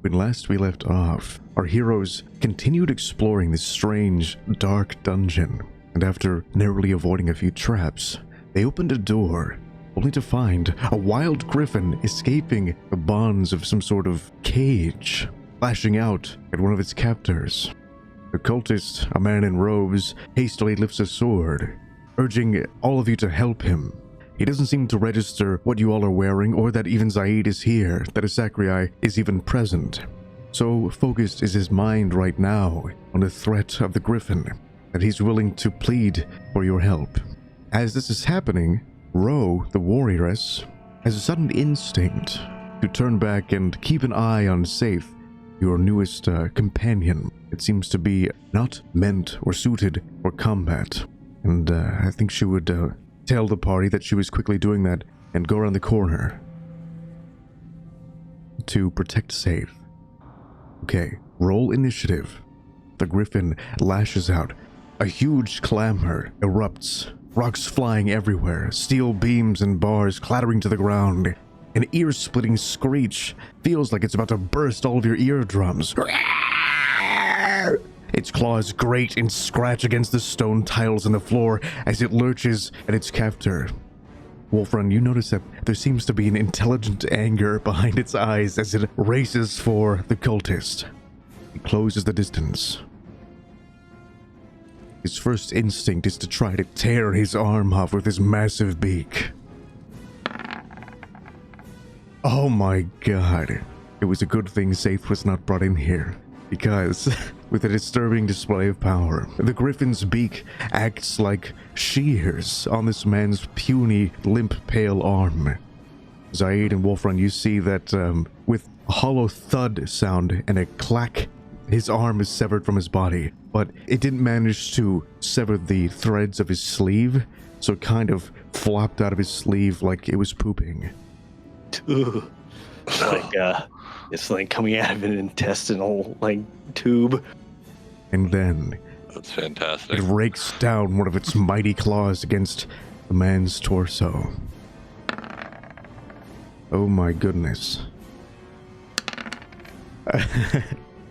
When last we left off, our heroes continued exploring this strange, dark dungeon, and after narrowly avoiding a few traps, they opened a door, only to find a wild griffin escaping the bonds of some sort of cage, lashing out at one of its captors. The cultist, a man in robes, hastily lifts a sword, urging all of you to help him. He doesn't seem to register what you all are wearing, or that even Zaid is here, that Asakri is even present. So focused is his mind right now on the threat of the griffin, that he's willing to plead for your help. As this is happening, Ro, the warrioress, has a sudden instinct to turn back and keep an eye on Safe, your newest companion. It seems to be not meant or suited for combat, and I think she would tell the party that she was quickly doing that and go around the corner to protect Safe. Okay, roll initiative. The griffin lashes out. A huge clamor erupts, rocks flying everywhere, steel beams and bars clattering to the ground. An ear-splitting screech feels like it's about to burst all of your eardrums. Its claws grate and scratch against the stone tiles on the floor as it lurches at its captor. Wolfrun, you notice that there seems to be an intelligent anger behind its eyes as it races for the cultist. It closes the distance. His first instinct is to try to tear his arm off with his massive beak. Oh my god. It was a good thing Safe was not brought in here, because with a disturbing display of power, the griffin's beak acts like shears on this man's puny, limp, pale arm. Zaid and Wolfrun, you see that with a hollow thud sound and a clack, his arm is severed from his body, but it didn't manage to sever the threads of his sleeve, so it kind of flopped out of his sleeve like it was pooping. Ooh. It's like coming out of an intestinal tube. And then That's fantastic. it rakes down one of its mighty claws against the man's torso. Oh my goodness.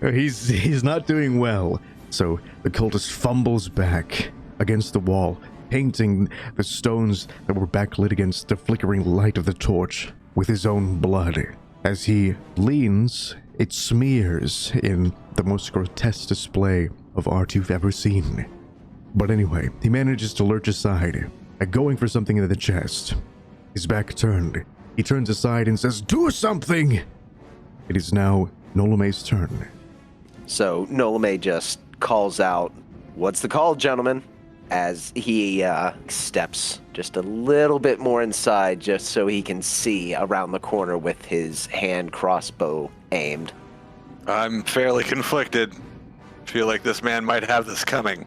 He's not doing well. So the cultist fumbles back against the wall, painting the stones that were backlit against the flickering light of the torch with his own blood. As he leans, it smears in the most grotesque display of art you've ever seen. But anyway, he manages to lurch aside, going for something in the chest. His back turned. He turns aside and says, "Do something!" It is now Nolame's turn. So Nolame just calls out, "What's the call, gentlemen?" As he steps just a little bit more inside just so he can see around the corner with his hand crossbow aimed. I'm fairly conflicted. Feel like this man might have this coming.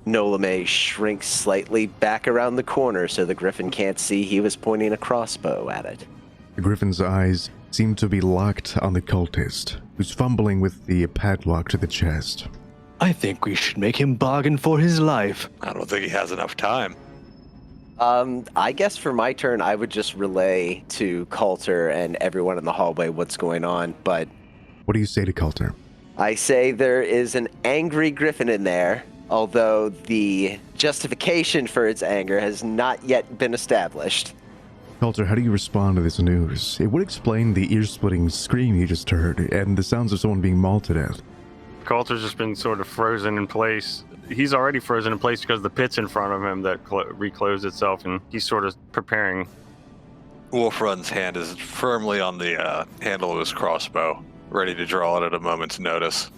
Nolame shrinks slightly back around the corner so the griffin can't see he was pointing a crossbow at it. The griffin's eyes seem to be locked on the cultist, who's fumbling with the padlock to the chest. I think we should make him bargain for his life. I don't think he has enough time. I guess for my turn, I would just relay to Coulter and everyone in the hallway what's going on, but... What do you say to Coulter? I say there is an angry griffin in there, although the justification for its anger has not yet been established. Coulter, how do you respond to this news? It would explain the ear-splitting scream you just heard, and the sounds of someone being mauled to death. Coulter's just been sort of frozen in place. He's already frozen in place because the pit's in front of him that reclosed itself, and he's sort of preparing. Wolfrun's hand is firmly on the handle of his crossbow, ready to draw it at a moment's notice.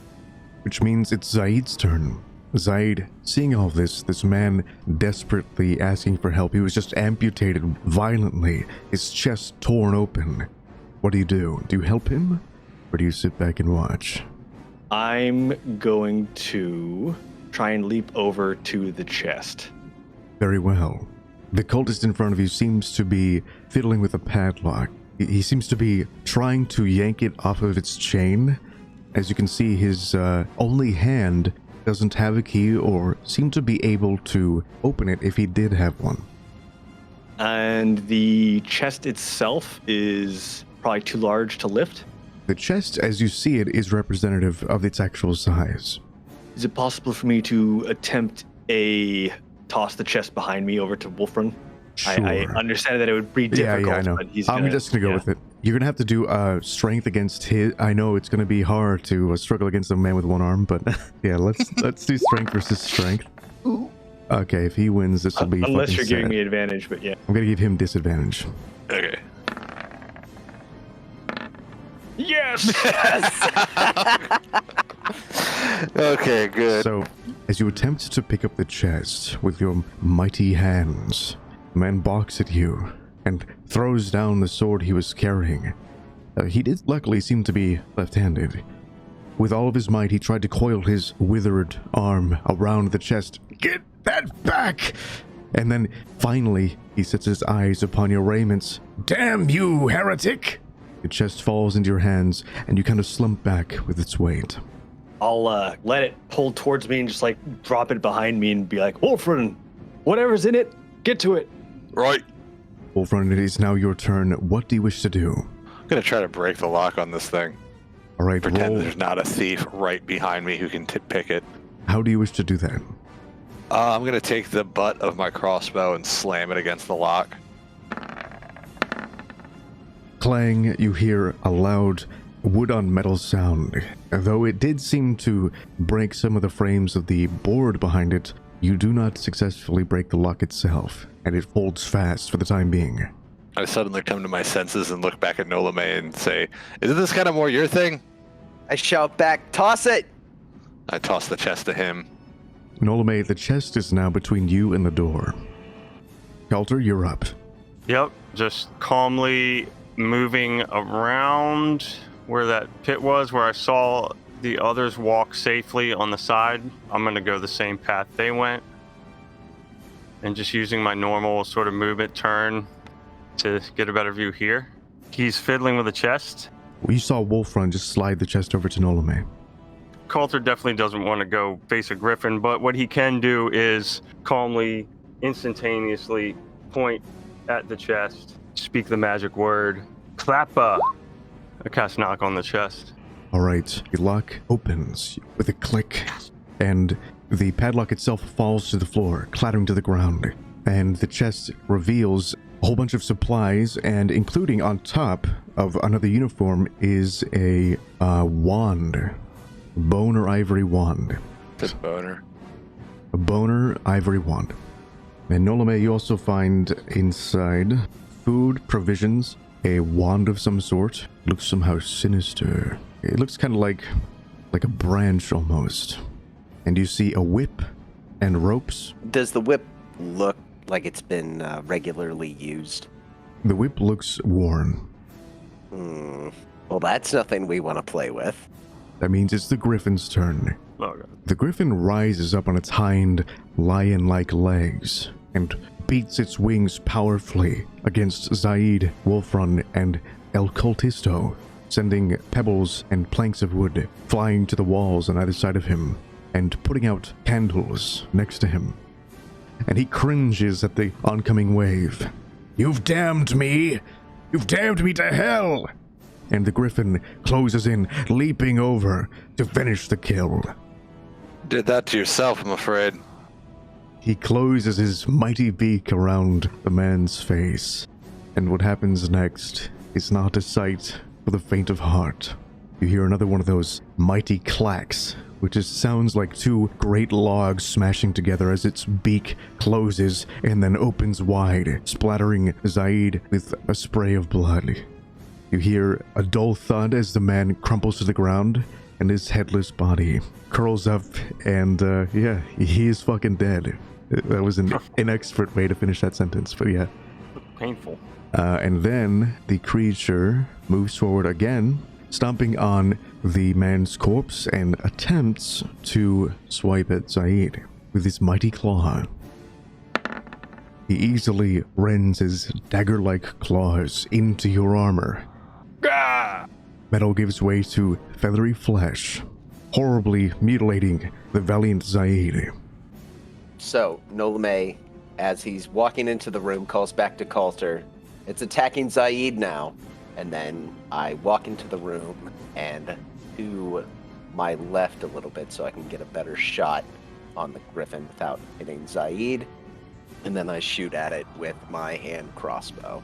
Which means it's Zaid's turn. Zaid, seeing all this man desperately asking for help, he was just amputated violently, his chest torn open. What do? Do you help him, or do you sit back and watch? I'm going to try and leap over to the chest. Very well. The cultist in front of you seems to be fiddling with a padlock. He seems to be trying to yank it off of its chain. As you can see, his only hand doesn't have a key or seem to be able to open it if he did have one. And the chest itself is probably too large to lift. The chest, as you see it, is representative of its actual size. Is it possible for me to attempt toss the chest behind me over to Wolfrun? Sure. I understand that it would be difficult, I know. but he's I'm just gonna go with it. You're gonna have to do strength against his. I know it's gonna be hard to struggle against a man with one arm, but yeah, let's do strength versus strength. Okay, if he wins, this will be unless fucking you're giving sad. me advantage, but yeah. I'm gonna give him disadvantage. Okay. Yes. Okay, good. So, as you attempt to pick up the chest with your mighty hands, the man balks at you and throws down the sword he was carrying. He did luckily seem to be left-handed. With all of his might, he tried to coil his withered arm around the chest. Get that back! And then, finally, he sets his eyes upon your raiments. Damn you, heretic! The chest falls into your hands, and you kind of slump back with its weight. I'll let it pull towards me and just like drop it behind me and be like, Wolfrun, whatever's in it, get to it. Right. Wolfrun, it is now your turn. What do you wish to do? I'm gonna try to break the lock on this thing. All right, Pretend roll. there's not a thief right behind me who can pick it. How do you wish to do that? I'm gonna take the butt of my crossbow and slam it against the lock. Clang, you hear a loud wood on metal sound. Though it did seem to break some of the frames of the board behind it, you do not successfully break the lock itself, and it holds fast for the time being. I suddenly come to my senses and look back at Nolame and say, "Isn't this kind of more your thing?" I shout back, toss it! I toss the chest to him. Nolame, the chest is now between you and the door. Kelter, you're up. Yep, just calmly moving around where that pit was, where I saw the others walk safely on the side. I'm going to go the same path they went. And just using my normal sort of movement turn to get a better view here. He's fiddling with the chest. You saw Wolfrun just slide the chest over to Nolame. Coulter definitely doesn't want to go face a griffin, but what he can do is calmly, instantaneously point at the chest, speak the magic word, Klappa. I cast knock on the chest. All right, the lock opens with a click, and the padlock itself falls to the floor, clattering to the ground. And the chest reveals a whole bunch of supplies, and including on top of another uniform is a wand. Bone or ivory wand. This boner. A boner ivory wand. And Nolame, you also find inside food, provisions, a wand of some sort. Looks somehow sinister. It looks kind of like a branch almost. And you see a whip and ropes. Does the whip look like it's been regularly used? The whip looks worn. Well, that's nothing we want to play with. That means it's the griffin's turn. Oh, God. The griffin rises up on its hind lion-like legs and beats its wings powerfully against Zaid, Wolfrun, and El Cultisto, sending pebbles and planks of wood flying to the walls on either side of him and putting out candles next to him. And he cringes at the oncoming wave. You've damned me! You've damned me to hell! And the griffin closes in, leaping over to finish the kill. Did that to yourself, I'm afraid. He closes his mighty beak around the man's face. And what happens next is not a sight for the faint of heart. You hear another one of those mighty clacks, which just sounds like two great logs smashing together as its beak closes and then opens wide, splattering Zaid with a spray of blood. You hear a dull thud as the man crumples to the ground, and his headless body curls up, and yeah, he is fucking dead. That was an inexpert way to finish that sentence, but yeah. Painful. And then the creature moves forward again, stomping on the man's corpse and attempts to swipe at Zaid with his mighty claw. He easily rends his dagger-like claws into your armor. Gah! Metal gives way to feathery flesh, horribly mutilating the valiant Zaid. So, Nolame, as he's walking into the room, calls back to Coulter. It's attacking Zaid now. And then I walk into the room and to my left a little bit so I can get a better shot on the griffin without hitting Zaid. And then I shoot at it with my hand crossbow.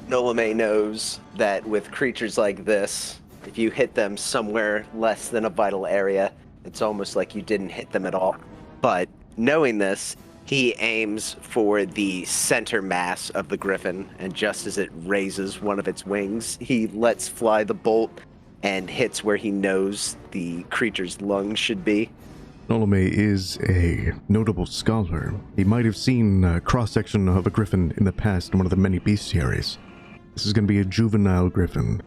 Nolame knows that with creatures like this, if you hit them somewhere less than a vital area, it's almost like you didn't hit them at all. But knowing this, he aims for the center mass of the griffin, and just as it raises one of its wings, he lets fly the bolt and hits where he knows the creature's lungs should be. Nolame is a notable scholar. He might have seen a cross-section of a griffin in the past in one of the many bestiaries. This is going to be a juvenile griffin.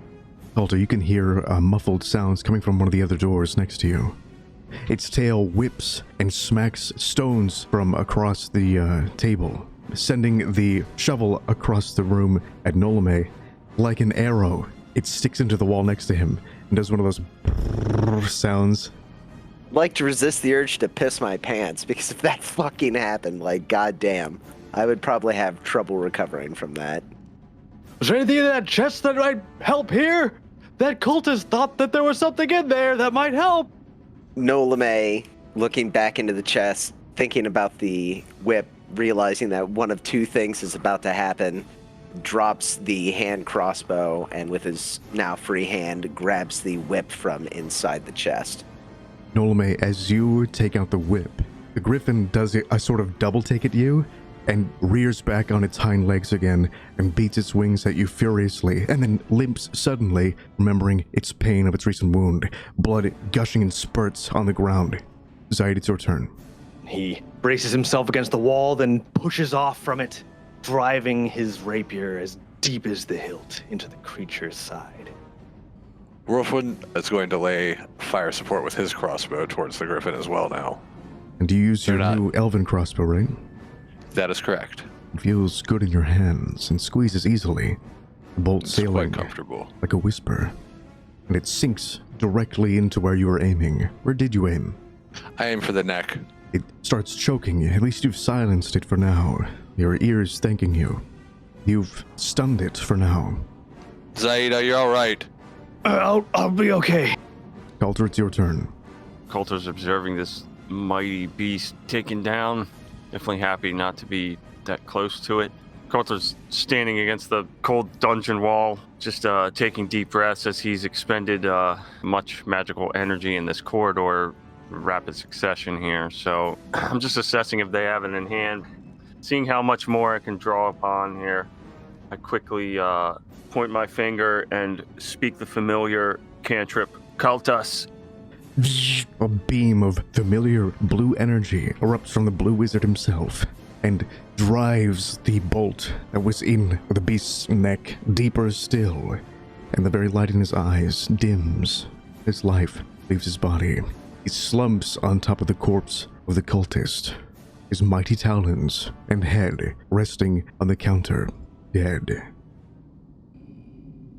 Alter, you can hear muffled sounds coming from one of the other doors next to you. Its tail whips and smacks stones from across the table, sending the shovel across the room at Nolame. Like an arrow, it sticks into the wall next to him and does one of those sounds. Like to resist the urge to piss my pants, because if that fucking happened, like, goddamn, I would probably have trouble recovering from that. Was there anything in that chest that might help here? That cultist thought that there was something in there that might help. Nolame, looking back into the chest, thinking about the whip, realizing that one of two things is about to happen, drops the hand crossbow and with his now free hand grabs the whip from inside the chest. Nolame, as you take out the whip, the griffin does a sort of double take at you and rears back on its hind legs again and beats its wings at you furiously and then limps suddenly, remembering its pain of its recent wound, blood gushing in spurts on the ground. Zaid, it's your turn. He braces himself against the wall, then pushes off from it, driving his rapier as deep as the hilt into the creature's side. Wolfwood is going to lay fire support with his crossbow towards the griffin as well now. And you use your They're not- new elven crossbow, right? That is correct. It feels good in your hands and squeezes easily, the bolt It's sailing quite comfortable. like a whisper. And it sinks directly into where you were aiming. Where did you aim? I aim for the neck. It starts choking. At least you've silenced it for now. Your ears thanking you. You've stunned it for now. Zaid, are you alright? I'll be okay. Coulter, it's your turn. Coulter's observing this mighty beast taken down. Definitely happy not to be that close to it. Coulter's standing against the cold dungeon wall, just taking deep breaths as he's expended much magical energy in this corridor, rapid succession here. So I'm just assessing if they have it in hand, seeing how much more I can draw upon here. I quickly point my finger and speak the familiar cantrip, Kaltas. A beam of familiar blue energy erupts from the blue wizard himself and drives the bolt that was in the beast's neck deeper still, and the very light in his eyes dims. His life leaves his body. He slumps on top of the corpse of the cultist, his mighty talons and head resting on the counter, dead.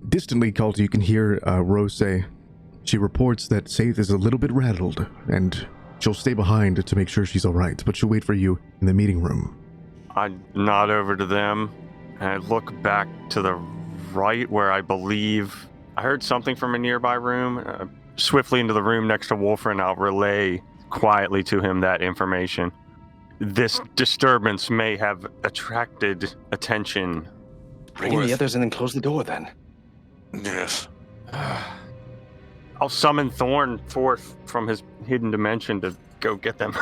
Distantly, Calta, you can hear Rose say, she reports that Saith is a little bit rattled, and she'll stay behind to make sure she's alright, but she'll wait for you in the meeting room. I nod over to them, and I look back to the right where I believe I heard something from a nearby room. Swiftly into the room next to Wolfrin, I'll relay quietly to him that information. This disturbance may have attracted attention. Bring in the others and then close the door then. Yes. I'll summon Thorn forth from his hidden dimension to go get them.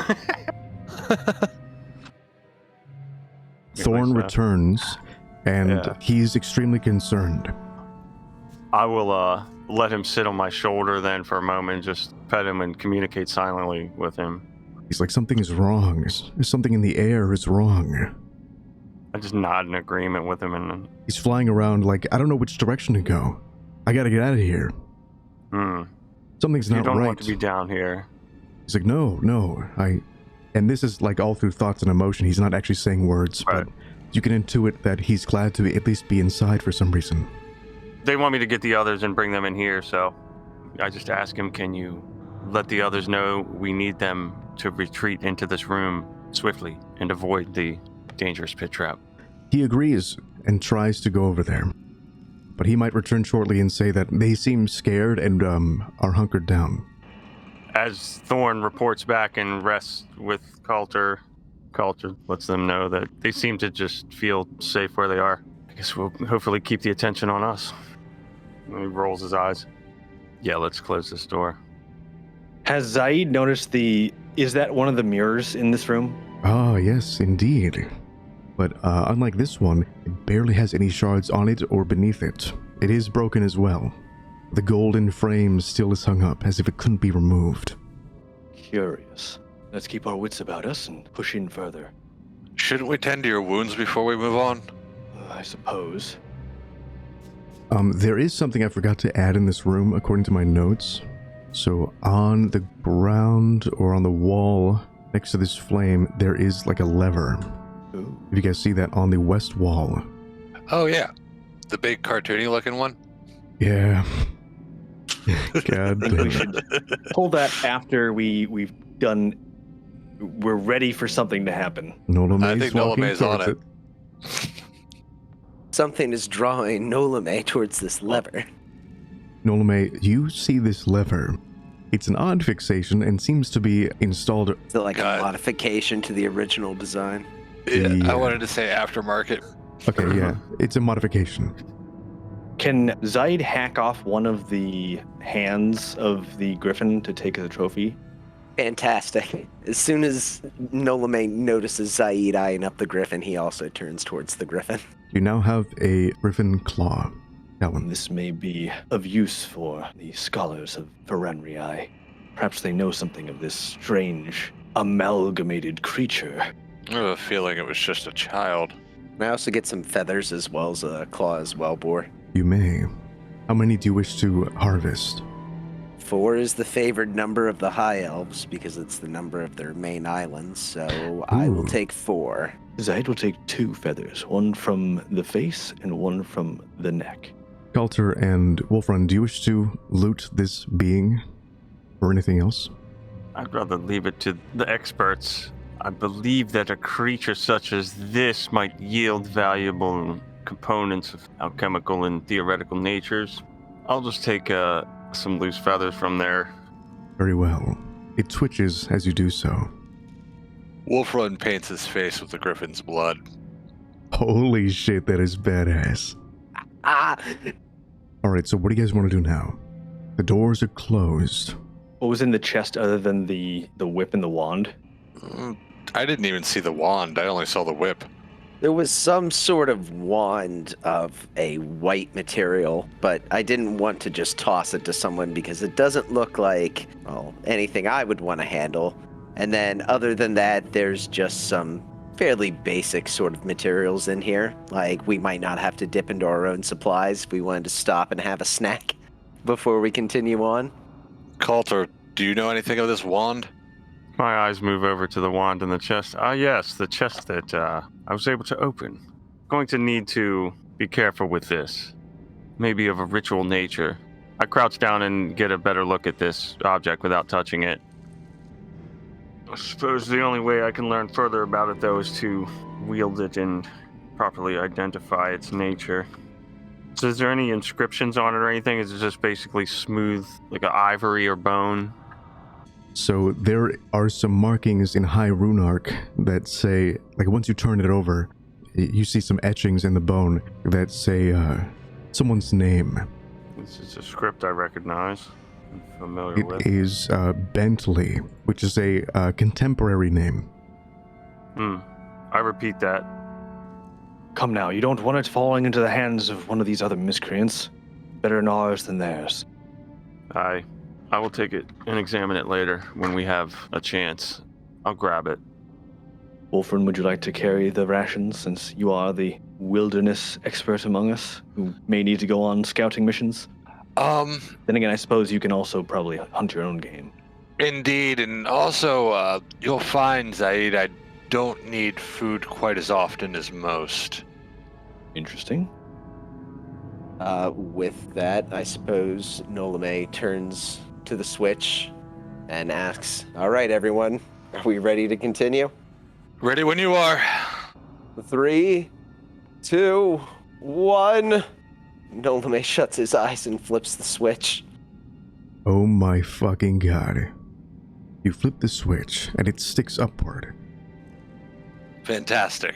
Thorn returns, and he's extremely concerned. I will let him sit on my shoulder then for a moment, just pet him and communicate silently with him. He's like, something is wrong. There's something in the air is wrong. I just nod in agreement with him, and He's flying around like, I don't know which direction to go. I gotta get out of here. Something's you not don't right. want to be down here. He's like, no, and this is like all through thoughts and emotion. He's not actually saying words, Right. but you can intuit that he's glad to at least be inside for some reason. They want me to get the others and bring them in here, so I just ask him, can you let the others know we need them to retreat into this room swiftly and avoid the dangerous pit trap? He agrees and tries to go over there. but he might return shortly and say that they seem scared and are hunkered down. As Thorn reports back and rests with Coulter lets them know that they seem to just feel safe where they are. I guess we'll hopefully keep the attention on us. And he rolls his eyes. Yeah, let's close this door. Has Zaid noticed is that one of the mirrors in this room? Ah, yes, indeed. But unlike this one, it barely has any shards on it or beneath it. It is broken as well. The golden frame still is hung up as if it couldn't be removed. Curious. Let's keep our wits about us and push in further. Shouldn't we tend to your wounds before we move on? I suppose. There is something I forgot to add in this room according to my notes. So on the ground or on the wall next to this flame, there is like a lever. Ooh. If you guys see that on the west wall. Oh, yeah. The big cartoony looking one? Yeah. God damn We it. should pull that after we're ready for something to happen. Nolame's I think walking Nolame's on towards it. Something is drawing Nolame towards this lever. Nolame, you see this lever. It's an odd fixation and seems to be installed. Is it like God. a modification to the original design? Yeah, I wanted to say aftermarket. Okay, yeah, it's a modification. Can Zaid hack off one of the hands of the griffin to take as a trophy? Fantastic. As soon as Nolame notices Zaid eyeing up the griffin, he also turns towards the griffin. You now have a griffin claw. Talon. This may be of use for the scholars of Ferenrii. Perhaps they know something of this strange, amalgamated creature. I have a feeling it was just a child. And I also get some feathers as well as a claw as well, Boar. You may. How many do you wish to harvest? 4 is the favored number of the High Elves because it's the number of their main islands, so I will Ooh. take 4. Zaid will take 2 feathers, one from the face and one from the neck. Coulter and Wolfrun, do you wish to loot this being or anything else? I'd rather leave it to the experts. I believe that a creature such as this might yield valuable components of alchemical and theoretical natures. I'll just take some loose feathers from there. Very well. It twitches as you do so. Wolfrun paints his face with the griffin's blood. Holy shit, that is badass. Ah! Alright, so what do you guys want to do now? The doors are closed. What was in the chest other than the whip and the wand? I didn't even see the wand. I only saw the whip. There was some sort of wand of a white material, but I didn't want to just toss it to someone because it doesn't look like, well, anything I would want to handle. And then other than that, there's just some fairly basic sort of materials in here. Like we might not have to dip into our own supplies if we wanted to stop and have a snack before we continue on. Coulter, do you know anything of this wand? My eyes move over to the wand in the chest. Ah, yes, the chest that I was able to open. Going to need to be careful with this. Maybe of a ritual nature. I crouch down and get a better look at this object without touching it. I suppose the only way I can learn further about it, though, is to wield it and properly identify its nature. So is there any inscriptions on it or anything? Is it just basically smooth, like an ivory or bone? So there are some markings in High Runark that say, like once you turn it over, you see some etchings in the bone that say someone's name. This is a script I recognize. I'm familiar with. It is Bentley, which is a contemporary name. I repeat that. Come now, you don't want it falling into the hands of one of these other miscreants. Better in ours than theirs. I will take it and examine it later when we have a chance. I'll grab it. Wolfrun, would you like to carry the rations since you are the wilderness expert among us who may need to go on scouting missions? Then again, I suppose you can also probably hunt your own game. Indeed, and also, you'll find, Zaid, I don't need food quite as often as most. Interesting. With that, I suppose Nolame turns to the switch and asks, all right, everyone, are we ready to continue? Ready when you are. 3, 2, 1, Nolame shuts his eyes and flips the switch. Oh my fucking god. You flip the switch, and it sticks upward. Fantastic.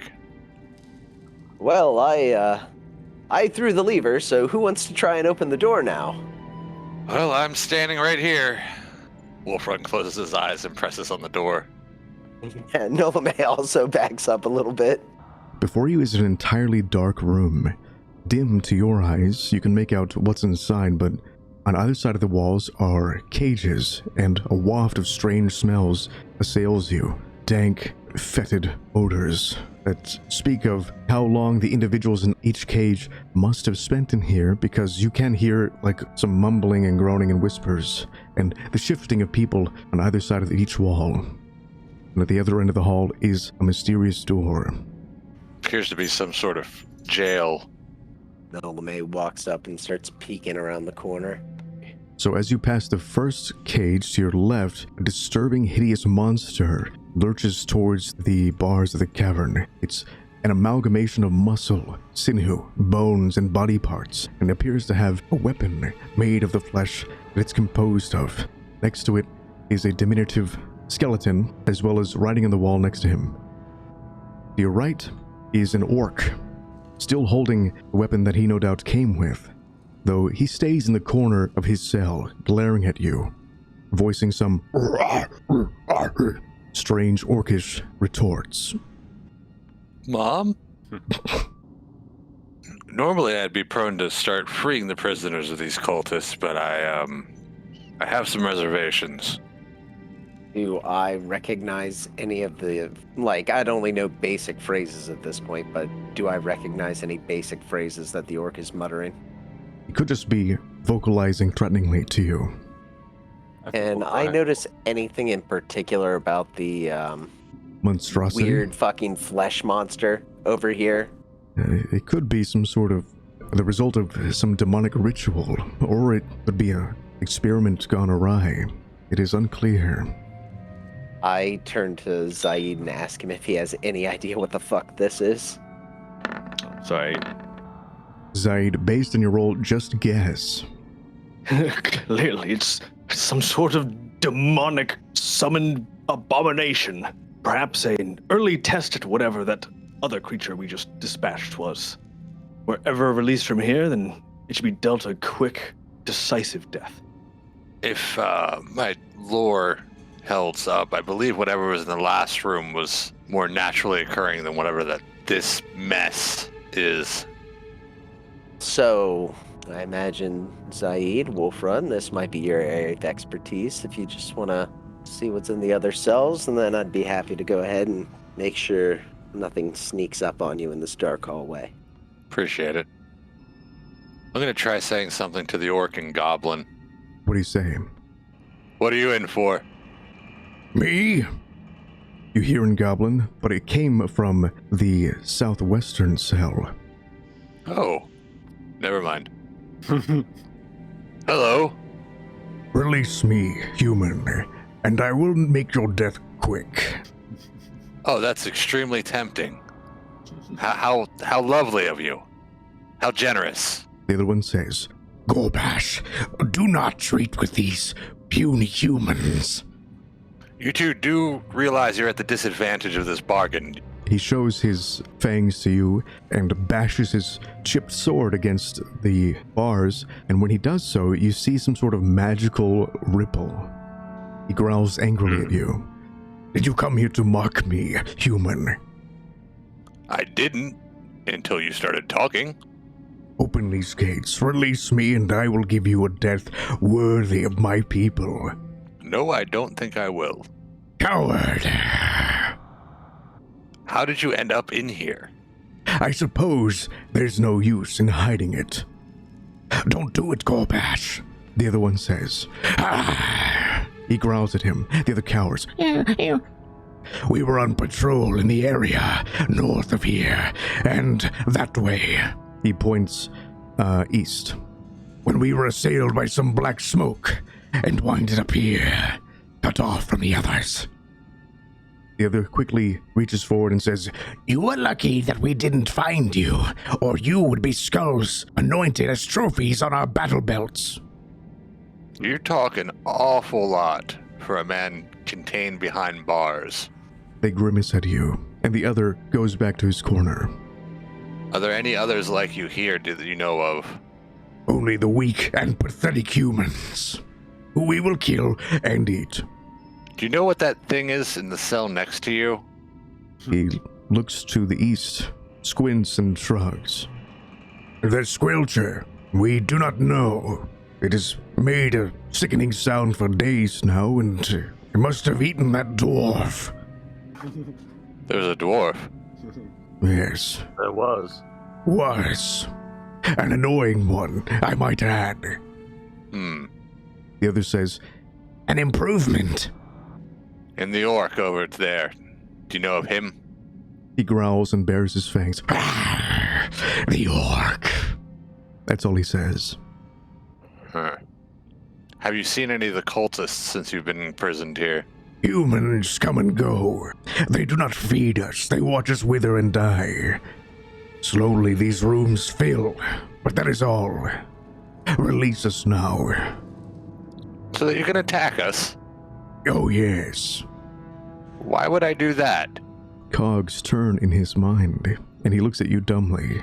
Well, I threw the lever, so who wants to try and open the door now? Well, I'm standing right here. Wolfrun closes his eyes and presses on the door. Yeah, Nolame also backs up a little bit. Before you is an entirely dark room. Dim to your eyes, you can make out what's inside, but on either side of the walls are cages, and a waft of strange smells assails you. Dank, fetid odors that speak of how long the individuals in each cage must have spent in here, because you can hear like some mumbling and groaning and whispers, and the shifting of people on either side of each wall. And at the other end of the hall is a mysterious door. Appears to be some sort of jail. Nolame walks up and starts peeking around the corner. So as you pass the first cage to your left, a disturbing, hideous monster lurches towards the bars of the cavern. It's an amalgamation of muscle, sinew, bones, and body parts, and appears to have a weapon made of the flesh that it's composed of. Next to it is a diminutive skeleton, as well as writing on the wall next to him. To your right is an orc, still holding the weapon that he no doubt came with, though he stays in the corner of his cell, glaring at you, voicing some strange orcish retorts. Mom? Normally I'd be prone to start freeing the prisoners of these cultists, but I have some reservations. Do I recognize any of the, I'd only know basic phrases at this point, but do I recognize any basic phrases that the orc is muttering? He could just be vocalizing threateningly to you. And I notice anything in particular about the Monstrosity? weird fucking flesh monster over here? It could be some sort of the result of some demonic ritual, or it could be an experiment gone awry. It is unclear. I turn to Zaid and ask him if he has any idea what the fuck this is. Sorry. Zaid, based on your roll, just guess. Clearly, it's some sort of demonic summoned abomination. Perhaps an early test at whatever that other creature we just dispatched was. Wherever released from here, then it should be dealt a quick, decisive death. If my lore holds up, I believe whatever was in the last room was more naturally occurring than whatever that this mess is. So, I imagine, Zaid, Wolfrun, this might be your area of expertise if you just want to see what's in the other cells, and then I'd be happy to go ahead and make sure nothing sneaks up on you in this dark hallway. Appreciate it. I'm going to try saying something to the orc and goblin. What do you say? What are you in for? Me? You hear in Goblin, but it came from the southwestern cell. Oh, never mind. Hello? Release me, human, and I will make your death quick. Oh, that's extremely tempting. How lovely of you. How generous. The other one says, Gorbash, do not treat with these puny humans. You two do realize you're at the disadvantage of this bargain. He shows his fangs to you and bashes his chipped sword against the bars, and when he does so, you see some sort of magical ripple. He growls angrily at you. Did you come here to mock me, human? I didn't, until you started talking. Open these gates, release me, and I will give you a death worthy of my people. No, I don't think I will. Coward! How did you end up in here? I suppose there's no use in hiding it. Don't do it, Gorbash, the other one says. Ah! He growls at him. The other cowers. We were on patrol in the area north of here, and that way. He points east. When we were assailed by some black smoke and winded up here, cut off from the others. The other quickly reaches forward and says, You are lucky that we didn't find you, or you would be skulls anointed as trophies on our battle belts. You talk an awful lot for a man contained behind bars. They grimace at you, and the other goes back to his corner. Are there any others like you here that you know of? Only the weak and pathetic humans, who we will kill and eat. Do you know what that thing is in the cell next to you? He looks to the east, squints and shrugs. The squelcher, we do not know. It has made a sickening sound for days now, and it must have eaten that dwarf. There's a dwarf. Yes, There was. was. An annoying one, I might add. The other says, An improvement. And the orc over there. Do you know of him? he growls and bares his fangs. The orc. That's all he says. Huh. Have you seen any of the cultists since you've been imprisoned here? Humans come and go. They do not feed us. They watch us wither and die. Slowly these rooms fill, but that is all. Release us now. So that you can attack us? Oh yes. Why would I do that? Cogs turn in his mind, and he looks at you dumbly.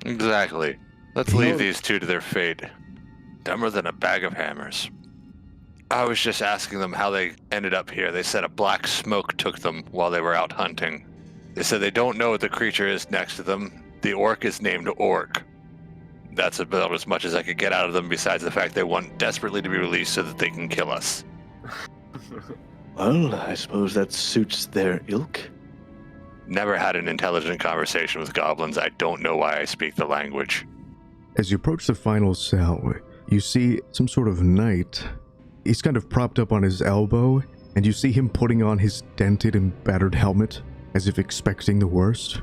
Exactly. Let's leave these two to their fate. Dumber than a bag of hammers. I was just asking them how they ended up here. They said a black smoke took them while they were out hunting. They said they don't know what the creature is next to them. The orc is named Orc. That's about as much as I could get out of them, besides the fact they want desperately to be released so that they can kill us. Well, I suppose that suits their ilk. Never had an intelligent conversation with goblins. I don't know why I speak the language. As you approach the final cell, you see some sort of knight. He's kind of propped up on his elbow, and you see him putting on his dented and battered helmet, as if expecting the worst.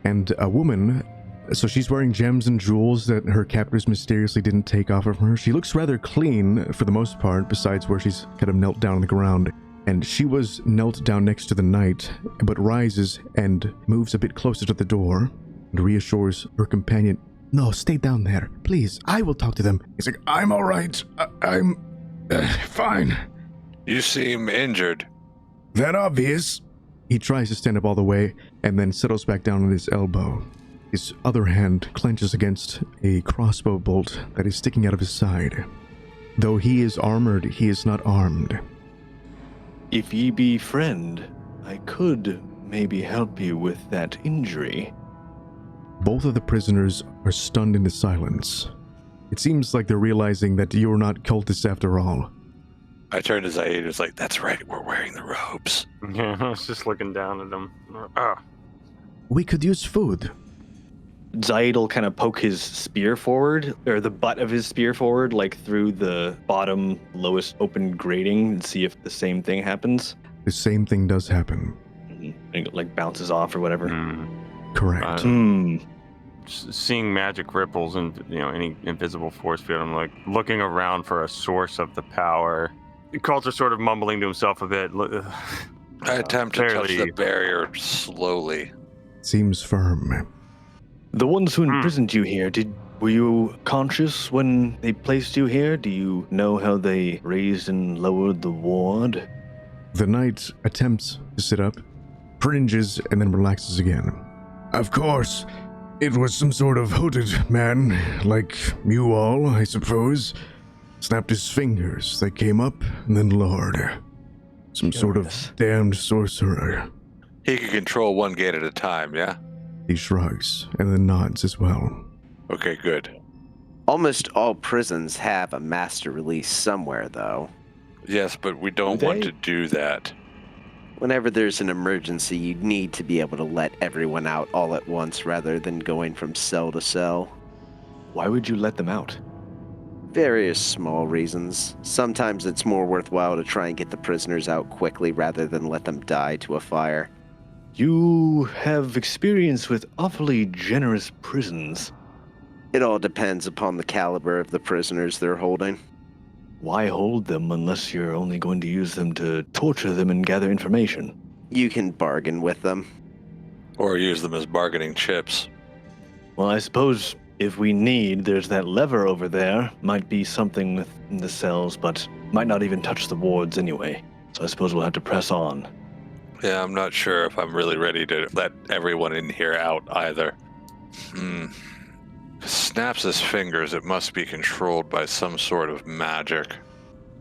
And a woman, so she's wearing gems and jewels that her captors mysteriously didn't take off of her. She looks rather clean for the most part, besides where she's kind of knelt down on the ground. And she was knelt down next to the knight, but rises and moves a bit closer to the door and reassures her companion, "No, stay down there. Please, I will talk to them." He's like, I'm all right. I'm fine. You seem injured. That obvious? He tries to stand up all the way and then settles back down on his elbow. His other hand clenches against a crossbow bolt that is sticking out of his side. Though he is armored, he is not armed. If ye be friend, I could maybe help you with that injury. Both of the prisoners are stunned into silence. It seems like they're realizing that you're not cultists after all. I turned to Zaid and was like, that's right, we're wearing the robes. Yeah, I was just looking down at him. We could use food. Zaid will kind of poke his spear forward, or the butt of his spear forward, like through the bottom lowest open grating, and see if the same thing happens. The same thing does happen. And it like bounces off or whatever. Correct. Seeing magic ripples and any invisible force field, I'm like looking around for a source of the power. Coulter sort of mumbling to himself a bit. I attempt to touch the barrier slowly. Seems firm. The ones who imprisoned you here, were you conscious when they placed you here? Do you know how they raised and lowered the ward? The knight attempts to sit up, cringes, and then relaxes again. Of course. It was some sort of hooded man, like you all, I suppose. Snapped his fingers. They came up and then lowered. Some sort of damned sorcerer. He can control one gate at a time, yeah? He shrugs and then nods as well. Okay, good. Almost all prisons have a master release somewhere, though. Yes, but we don't want to do that. Whenever there's an emergency, you need to be able to let everyone out all at once rather than going from cell to cell. Why would you let them out? Various small reasons. Sometimes it's more worthwhile to try and get the prisoners out quickly rather than let them die to a fire. You have experience with awfully generous prisons. It all depends upon the caliber of the prisoners they're holding. why hold them unless you're only going to use them to torture them and gather information? You can bargain with them. Or use them as bargaining chips. Well, I suppose if we need, there's that lever over there. Might be something within the cells, but might not even touch the wards anyway. So I suppose we'll have to press on. Yeah, I'm not sure if I'm really ready to let everyone in here out either. Snaps his fingers, it must be controlled by some sort of magic.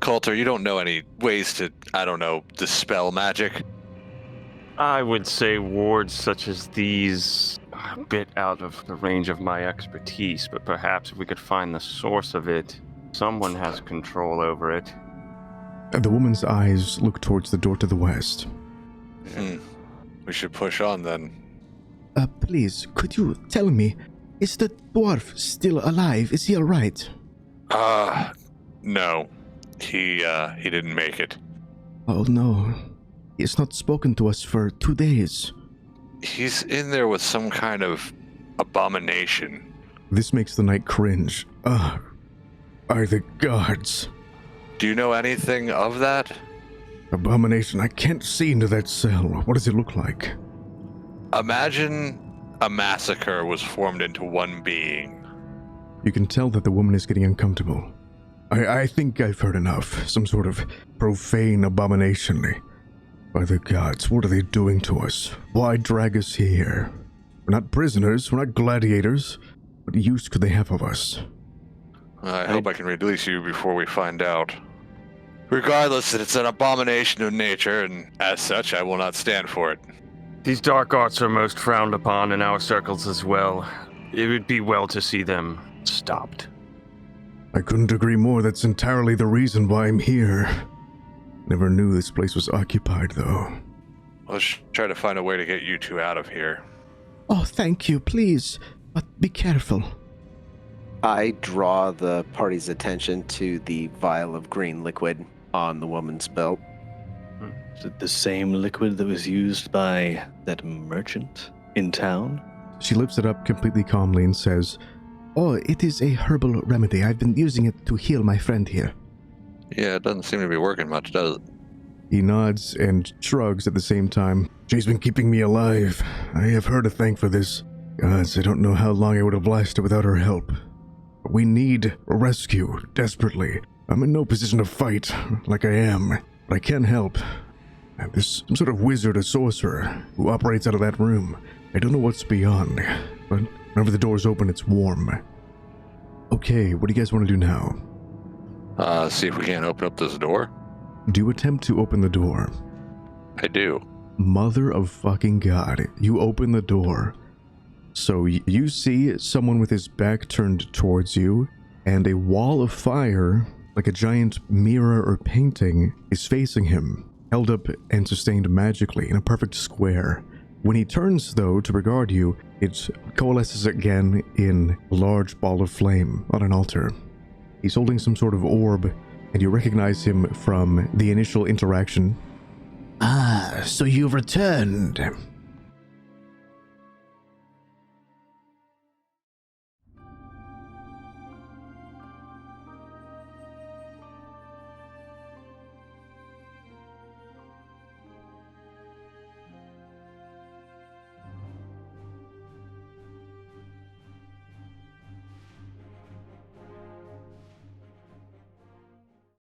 Coulter, you don't know any ways to, dispel magic? I would say wards such as these are a bit out of the range of my expertise, but perhaps if we could find the source of it, someone has control over it. The woman's eyes look towards the door to the west. We should push on then. Please, could you tell me, is the dwarf still alive? Is he alright? No. He didn't make it. Oh no. He has not spoken to us for 2 days. He's in there with some kind of abomination. This makes the knight cringe. By the gods. Do you know anything of that? Abomination, I can't see into that cell. What does it look like? Imagine a massacre was formed into one being. You can tell that the woman is getting uncomfortable. I think I've heard enough. Some sort of profane abomination. By the gods, what are they doing to us? Why drag us here? We're not prisoners, we're not gladiators. What use could they have of us? I hope I can release you before we find out. Regardless, it's an abomination of nature, and as such, I will not stand for it. These dark arts are most frowned upon in our circles as well. It would be well to see them stopped. I couldn't agree more. That's entirely the reason why I'm here. Never knew this place was occupied, though. Let's try to find a way to get you two out of here. Oh, thank you, please. But be careful. I draw the party's attention to the vial of green liquid on the woman's belt. Is it the same liquid that was used by that merchant in town? She lifts it up completely calmly and says, Oh, it is a herbal remedy. I've been using it to heal my friend here. Yeah, it doesn't seem to be working much, does it? He nods and shrugs at the same time. She's been keeping me alive. I have her to thank for this. Gods, I don't know how long I would have lasted without her help. We need a rescue, desperately. I'm in no position to fight, like I am, but I can help. There's some sort of wizard or sorcerer who operates out of that room. I don't know what's beyond, but whenever the door's open, it's warm. Okay, what do you guys want to do now? See if we can't open up this door. Do you attempt to open the door? I do. Mother of fucking God, you open the door. So you see someone with his back turned towards you, and a wall of fire, like a giant mirror or painting, is facing him, held up and sustained magically in a perfect square. When he turns, though, to regard you, it coalesces again in a large ball of flame on an altar. He's holding some sort of orb, and you recognize him from the initial interaction. Ah, so you've returned.